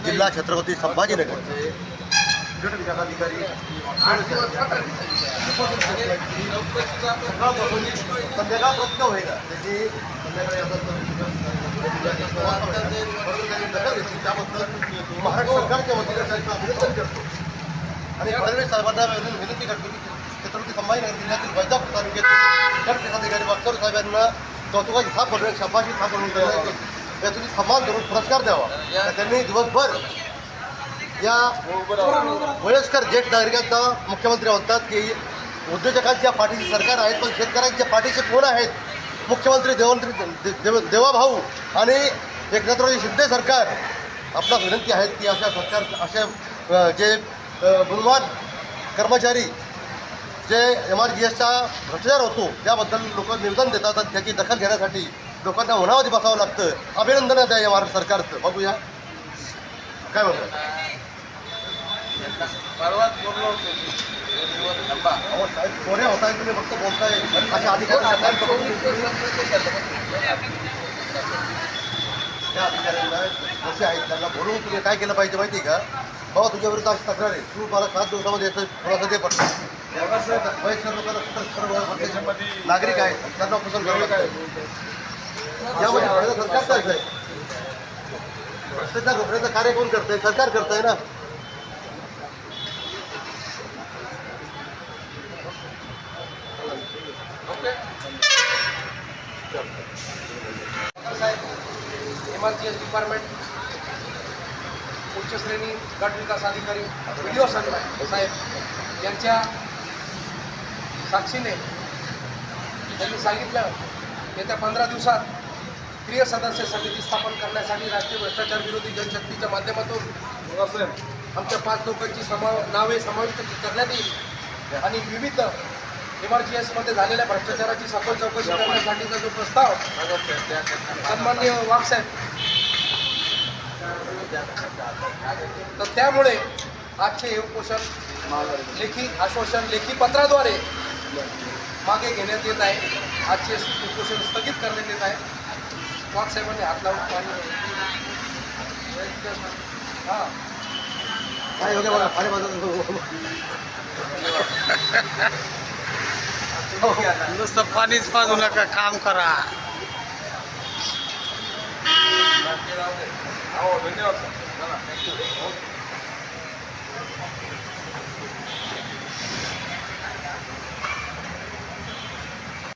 जिल्हा छत्रपती संभाजीनगरचे गट विकास अधिकारी संध्याकाळपर्यंत होईल त्याची त्याबद्दल महाराष्ट्र सरकारच्या वतीने त्यांचं अभिनंदन करतो आणि फडणवीस साहेबांना विनंती करतो की छत्रपती संभाजीनगर जिल्ह्यातील वैजापूर तालुक्यातील गट विकास अधिकारी वागचौर साहेबांना कौतुकाची थाप बनवून शाबाशी थाप बनवून यातून सन्मान करून पुरस्कार द्यावा. त्यांनी दिवसभर या वयस्कर ज्येष्ठ नागरिकांचा मुख्यमंत्री म्हणतात की उद्योजकांच्या पाठीशी सरकार आहेत पण शेतकऱ्यांच्या पाठीशी कोण आहेत. मुख्यमंत्री देवाभाऊ आणि एकनाथरावजी शिंदे सरकार आपणास विनंती आहेत की अशा सरकार अशा जे गुणवान कर्मचारी जे MRGSचा भ्रष्टाचार होतो त्याबद्दल लोक निवेदन देतात आणि त्याची दखल घेण्यासाठी लोकांना उन्हामध्ये बसावं लागतं. अभिनंदन आहे या महाराष्ट्र सरकारचं. बघूया काय म्हणतात. साहेब कोण्या होताय तुम्ही फक्त बोलताय अशा अधिकारी त्या अधिकाऱ्यांना जसे आहेत त्यांना बोलवून तुम्ही काय केलं पाहिजे माहिती आहे का. बाबा तुझ्या विरुद्ध अशी तक्रार आहे तू मला 7 दिवसामध्ये याचं थोडासा दे पडतो. वयस्कर लोकांना नागरिक आहेत त्यांना कुशल करायला काय यामध्ये फायदा सरकारचा आहे. भ्रष्टाचार रोखण्याचं कार्य कोण करतंय. सरकार करतंय ना. साहेब MRGS डिपार्टमेंट उच्च श्रेणी गट विकास अधिकारी व्हिडिओ साहेब यांच्या साक्षीने त्यांनी सांगितलं येत्या 15 दिवसात क्रिया सदस्य समिती स्थापन करण्यासाठी राष्ट्रीय भ्रष्टाचार विरोधी जनशक्तीच्या माध्यमातून आमच्या 5 लोकांची नावे समाविष्ट करण्यात येईल आणि विविध MRGSमध्ये झालेल्या भ्रष्टाचाराची सखोल चौकशी करण्यासाठीचा जो प्रस्ताव सन्माननीय वाघसाहेब तर त्यामुळे आजचे हे उपोषण लेखी आश्वासन लेखी पत्राद्वारे मागे घेण्यात येत आहे. आजचे उपोषण स्थगित करण्यात येत आहे. वाघसाहेबांनी हात लावून हां काय होते बघा पाणी बाजू नुसतं पाणीच पाजू नका काम करा. धन्यवाद सर. थँक्यू.